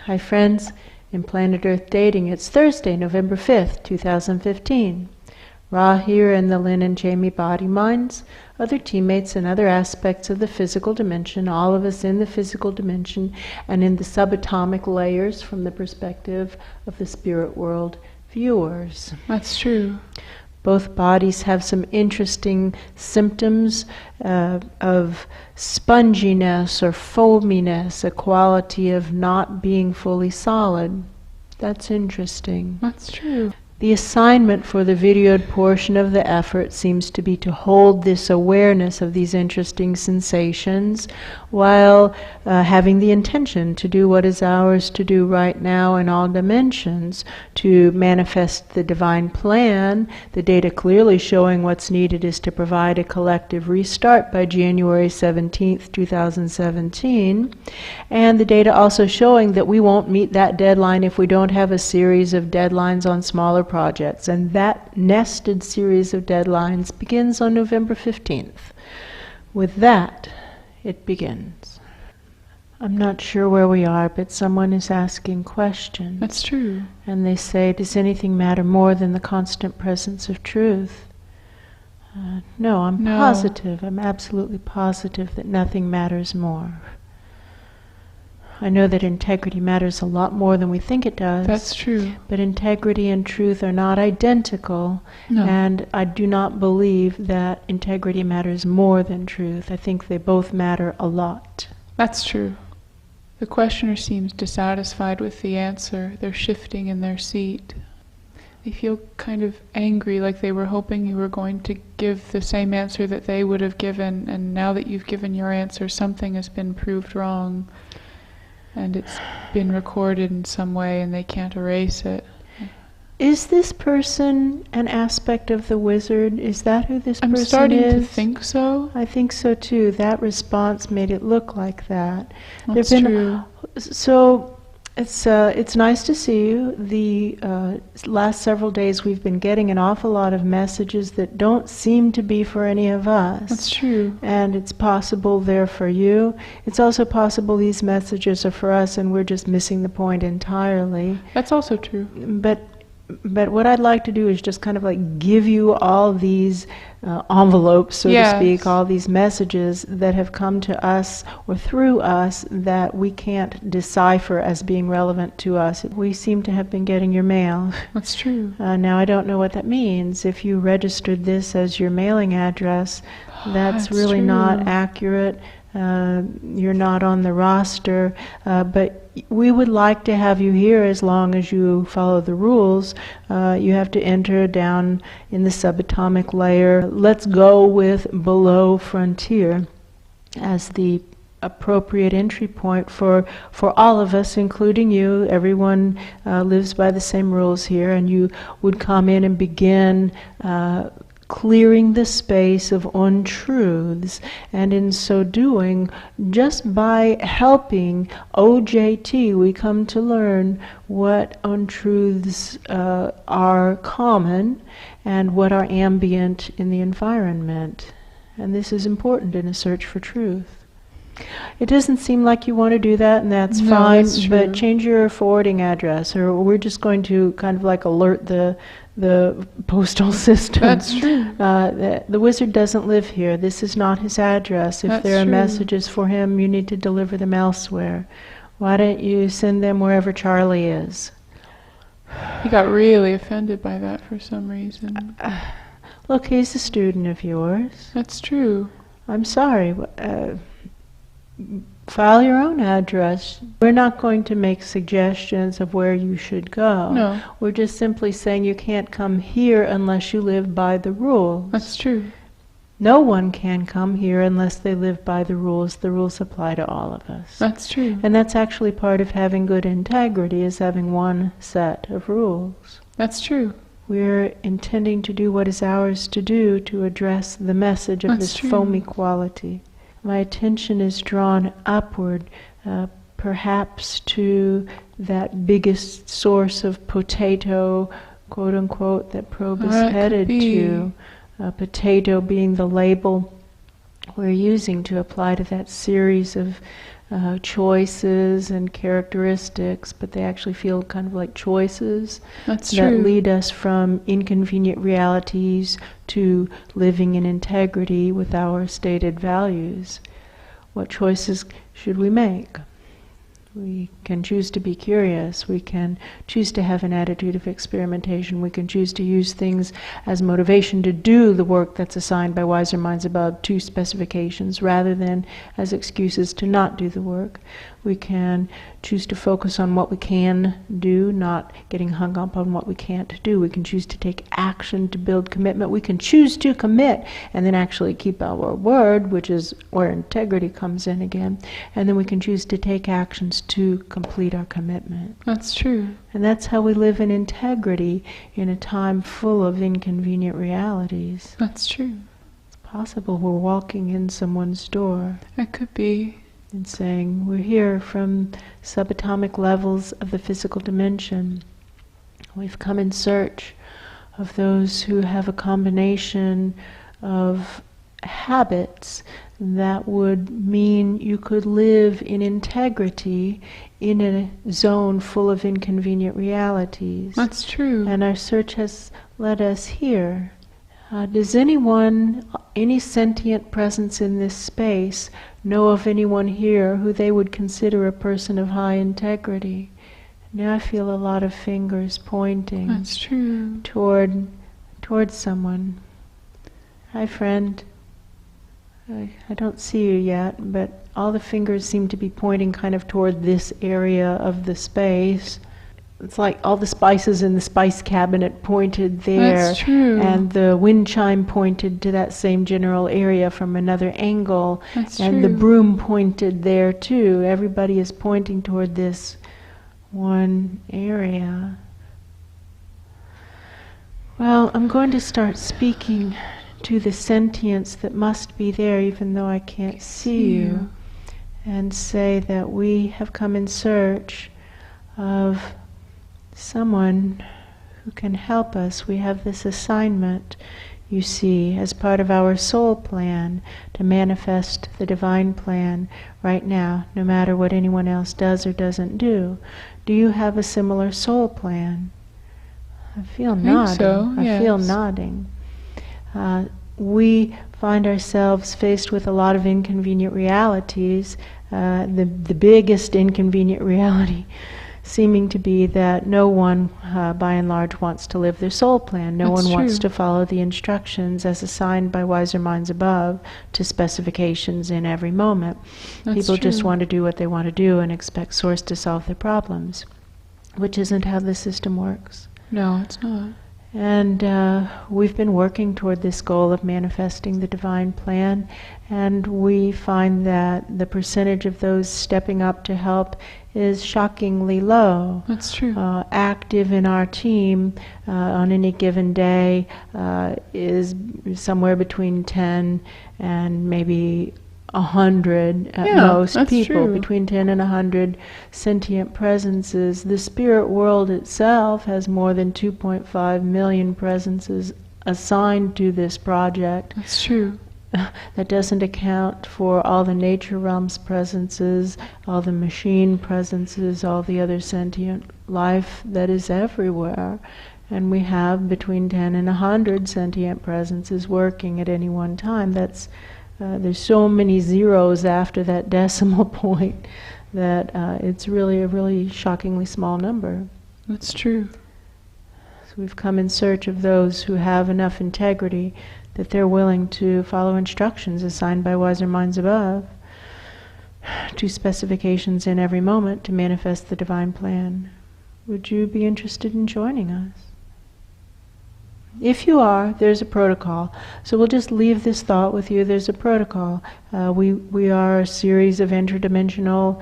Hi friends, in Planet Earth Dating, it's Thursday, November 5th, 2015. Ra here in the Lynn and Jamie Body Minds, other teammates and other aspects of the physical dimension, all of us in the physical dimension and in the subatomic layers from the perspective of the spirit world viewers. That's true. Both bodies have some interesting symptoms of sponginess or foaminess, a quality of not being fully solid. That's interesting. That's true. The assignment for the videoed portion of the effort seems to be to hold this awareness of these interesting sensations while having the intention to do what is ours to do right now in all dimensions, to manifest the divine plan. The data clearly showing what's needed is to provide a collective restart by January 17th, 2017. And the data also showing that we won't meet that deadline if we don't have a series of deadlines on smaller projects, and that nested series of deadlines begins on November 15th. With that, it begins. I'm not sure where we are, but someone is asking questions. That's true. And they say, does anything matter more than the constant presence of truth? No, I'm positive. I'm absolutely positive that nothing matters more. I know that integrity matters a lot more than we think it does. That's true. But integrity and truth are not identical. No. And I do not believe that integrity matters more than truth. I think they both matter a lot. That's true. The questioner seems dissatisfied with the answer. They're shifting in their seat. They feel kind of angry, like they were hoping you were going to give the same answer that they would have given, and now that you've given your answer, something has been proved wrong. And it's been recorded in some way and they can't erase it. Is this person an aspect of the wizard? Is that who this person is? I'm starting to think so. I think so too. That response made it look like that. That's true. So it's nice to see you. The last several days we've been getting an awful lot of messages that don't seem to be for any of us. That's true. And it's possible they're for you. It's also possible these messages are for us and we're just missing the point entirely. That's also true. But what I'd like to do is just kind of like give you all these envelopes, so to speak, all these messages that have come to us or through us that we can't decipher as being relevant to us. We seem to have been getting your mail. That's true. Now I don't know what that means. If you registered this as your mailing address, that's really not accurate. You're not on the roster, but we would like to have you here as long as you follow the rules. You have to enter down in the subatomic layer. Let's go with below frontier as the appropriate entry point for all of us, including you. Everyone lives by the same rules here, and you would come in and begin clearing the space of untruths, and in so doing, just by helping OJT, we come to learn what untruths are common and what are ambient in the environment. And this is important in a search for truth. It doesn't seem like you want to do that, and that's fine, but change your forwarding address, or we're just going to kind of like alert the postal system. That's true. The wizard doesn't live here. This is not his address. If there are messages for him, you need to deliver them elsewhere. Why don't you send them wherever Charlie is? He got really offended by that for some reason. Look, he's a student of yours. That's true. I'm sorry. File your own address. We're not going to make suggestions of where you should go. No. We're just simply saying you can't come here unless you live by the rules. That's true. No one can come here unless they live by the rules. The rules apply to all of us. That's true. And that's actually part of having good integrity, is having one set of rules. That's true. We're intending to do what is ours to do to address the message of this foamy quality. My attention is drawn upward, perhaps to that biggest source of potato, quote unquote, that probe is headed to. Potato being the label we're using to apply to that series of choices and characteristics, but they actually feel kind of like choices That's that true. lead us from inconvenient realities to living in integrity with our stated values. What choices should we make? We can choose to be curious. We can choose to have an attitude of experimentation. We can choose to use things as motivation to do the work that's assigned by wiser minds above to specifications, rather than as excuses to not do the work. We can choose to focus on what we can do, not getting hung up on what we can't do. We can choose to take action to build commitment. We can choose to commit and then actually keep our word, which is where integrity comes in again. And then we can choose to take actions to complete our commitment. That's true. And that's how we live in integrity in a time full of inconvenient realities. That's true. It's possible we're walking in someone's door It could be. and saying, we're here from subatomic levels of the physical dimension. We've come in search of those who have a combination of habits that would mean you could live in integrity in a zone full of inconvenient realities. That's true. And our search has led us here. Does anyone, any sentient presence in this space, know of anyone here who they would consider a person of high integrity? Now I feel a lot of fingers pointing. That's true. Toward someone. Hi, friend. I don't see you yet, but all the fingers seem to be pointing kind of toward this area of the space. It's like all the spices in the spice cabinet pointed there. That's true. And the wind chime pointed to that same general area from another angle. That's and true. the broom pointed there too. Everybody is pointing toward this one area. Well, I'm going to start speaking to the sentience that must be there even though I can't see you, and say that we have come in search of someone who can help us. We have this assignment, you see, as part of our soul plan to manifest the divine plan right now, no matter what anyone else does or doesn't do. Do you have a similar soul plan? I feel nodding. So, yes. I feel nodding. We find ourselves faced with a lot of inconvenient realities. The biggest inconvenient reality seeming to be that no one, by and large, wants to live their soul plan. No That's one wants true. to follow the instructions as assigned by wiser minds above to specifications in every moment. That's People just true. want to do what they want to do and expect Source to solve their problems, which isn't how the system works. No, it's not. And we've been working toward this goal of manifesting the divine plan, and we find that the percentage of those stepping up to help is shockingly low. That's true. Active in our team on any given day is somewhere between 10 and maybe 100 at most that's people, true. between 10 and 100 sentient presences. The spirit world itself has more than 2.5 million presences assigned to this project. That's true. That doesn't account for all the nature realms presences, all the machine presences, all the other sentient life that is everywhere. And we have between 10 and 100 sentient presences working at any one time. That's there's so many zeros after that decimal point that it's really a really shockingly small number. That's true. So we've come in search of those who have enough integrity that they're willing to follow instructions assigned by wiser minds above to specifications in every moment to manifest the divine plan. Would you be interested in joining us? If you are, there's a protocol. So we'll just leave this thought with you. There's a protocol. We are a series of interdimensional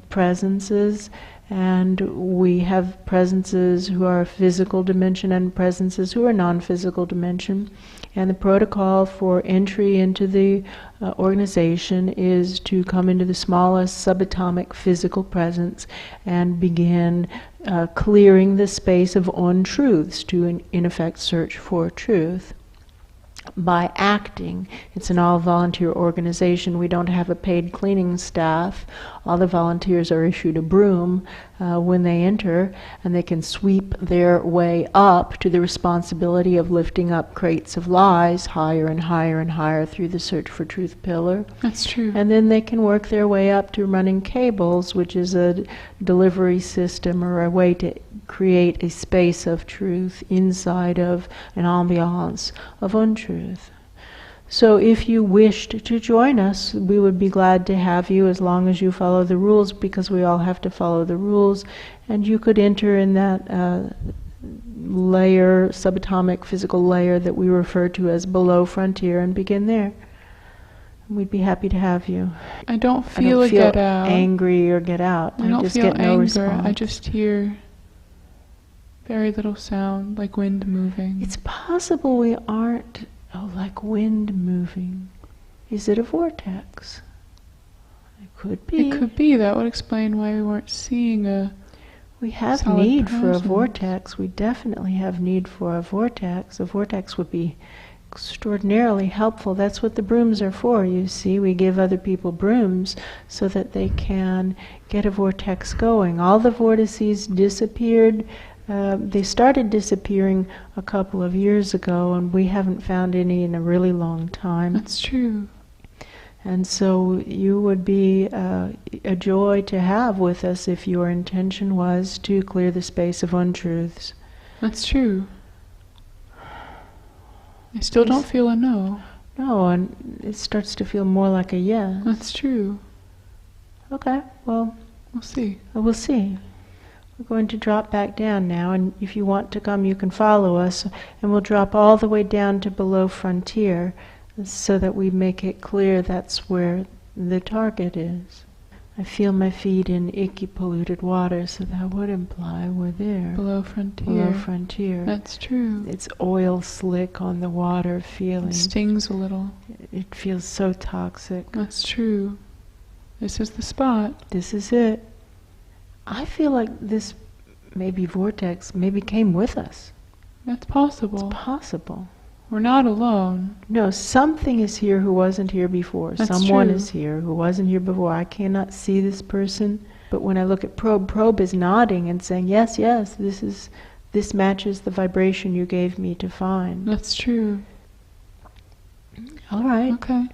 presences, and we have presences who are physical dimension and presences who are non-physical dimension. And the protocol for entry into the organization is to come into the smallest subatomic physical presence and begin clearing the space of untruths to, in effect, search for truth. by acting. It's an all-volunteer organization. We don't have a paid cleaning staff. All the volunteers are issued a broom when they enter, and they can sweep their way up to the responsibility of lifting up crates of lies higher and higher and higher through the Search for Truth pillar. That's true. And then they can work their way up to running cables, which is a delivery system or a way to create a space of truth inside of an ambiance of untruth. So if you wished to join us, we would be glad to have you, as long as you follow the rules, because we all have to follow the rules. And you could enter in that layer, subatomic physical layer that we refer to as below frontier, and begin there. We'd be happy to have you. I don't feel get out. Angry or get out. I don't just feel get no anger. response. I just hear very little sound, like wind moving. It's possible we aren't like wind moving. Is it a vortex? It could be. It could be. That would explain why we weren't seeing a We have solid need for a presence. vortex. We definitely have need for a vortex. A vortex would be extraordinarily helpful. That's what the brooms are for, you see. We give other people brooms so that they can get a vortex going. All the vortices disappeared. They started disappearing a couple of years ago, and we haven't found any in a really long time. That's true. And so you would be a joy to have with us if your intention was to clear the space of untruths. That's true. I still don't feel a no. No, and it starts to feel more like a yes. That's true. Okay, well, We'll see. we'll see. We're going to drop back down now, and if you want to come, you can follow us, and we'll drop all the way down to below frontier so that we make it clear that's where the target is. I feel my feet in icky polluted water, so that would imply we're there. Below frontier. Below frontier. That's true. It's oil slick on the water feeling. It stings a little. It feels so toxic. That's true. This is the spot. This is it. I feel like this maybe vortex maybe came with us. That's possible. It's possible. We're not alone. No, something is here who wasn't here before. That's Someone true. is here who wasn't here before. I cannot see this person, but when I look at Probe is nodding and saying, yes, yes, this matches the vibration you gave me to find. That's true. All right. Okay.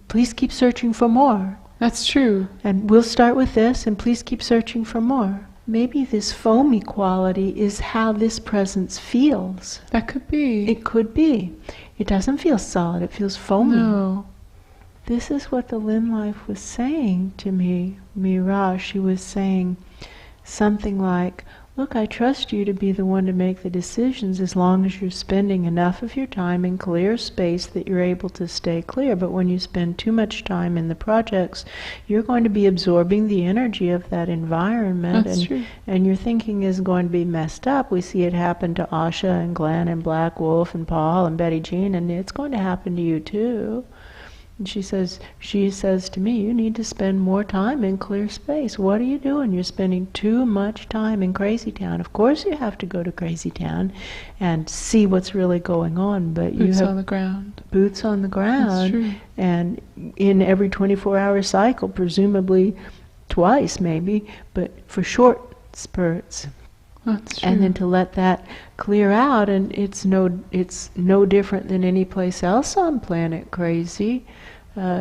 Please keep searching for more. That's true. And we'll start with this, and please keep searching for more. Maybe this foamy quality is how this presence feels. That could be. It could be. It doesn't feel solid, it feels foamy. No. This is what the Lynn life was saying to me, Mira. She was saying something like, look, I trust you to be the one to make the decisions as long as you're spending enough of your time in clear space that you're able to stay clear. But when you spend too much time in the projects, you're going to be absorbing the energy of that environment. That's true. And your thinking is going to be messed up. We see it happen to Asha and Glenn and Black Wolf and Paul and Betty Jean, and it's going to happen to you too. And she says to me, you need to spend more time in clear space. What are you doing? You're spending too much time in Crazy Town. Of course you have to go to Crazy Town and see what's really going on, but you Boots have on the ground. boots on the That's ground. true. And in every 24-hour cycle, presumably twice maybe, but for short spurts. That's true. And then to let that clear out, and it's no different than any place else on planet Crazy.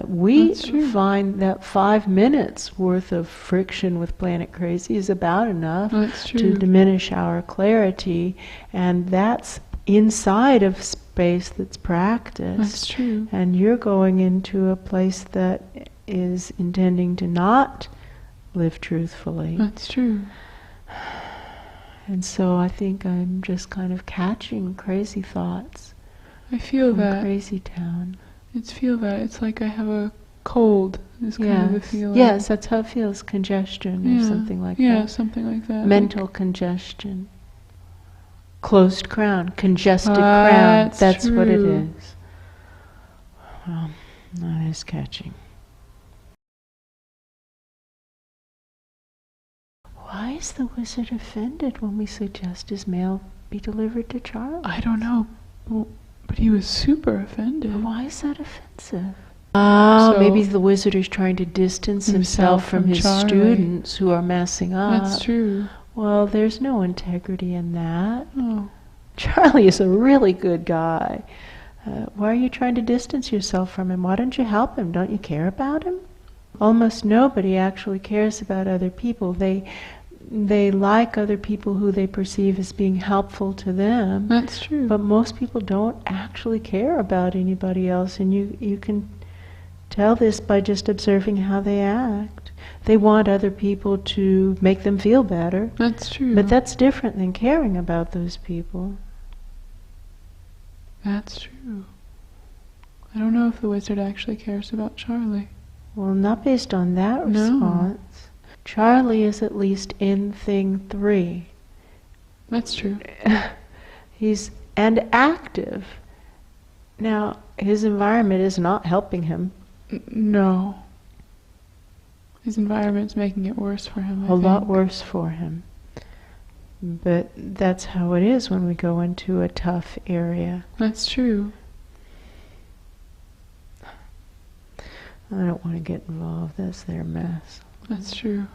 We That's true. find that 5 minutes worth of friction with planet Crazy is about enough That's to true. diminish our clarity, and that's inside of space that's practiced. That's true. And you're going into a place that is intending to not live truthfully. That's true. And so I think I'm just kind of catching crazy thoughts I feel from that. Crazy Town. It's like I have a cold. Is kind of the feeling. Yes, that's how it feels. Congestion or something like that. Yeah, something like that. Mental congestion. Closed crown. Congested crown. That's what it true. is. Well, that is catching. Why is the wizard offended when we suggest his mail be delivered to Charlie? I don't know. Well, but he was super offended. Why is that offensive? Ah, So maybe the wizard is trying to distance himself from his Charlie. students who are messing up. That's true. Well, there's no integrity in that. Oh. Charlie is a really good guy. Why are you trying to distance yourself from him? Why don't you help him? Don't you care about him? Almost nobody actually cares about other people. They like other people who they perceive as being helpful to them. That's true. But most people don't actually care about anybody else, and you can tell this by just observing how they act. They want other people to make them feel better. That's true. But that's different than caring about those people. That's true. I don't know if the wizard actually cares about Charlie. Well, not based on that No. response. Charlie is at least in thing 3. That's true. He's and active. Now, his environment is not helping him. No. His environment's making it worse for him, I A lot think. worse for him. But that's how it is when we go into a tough area. That's true. I don't want to get involved. That's their mess. That's true.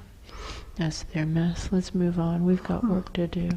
That's their mess. Let's move on. We've got work to do.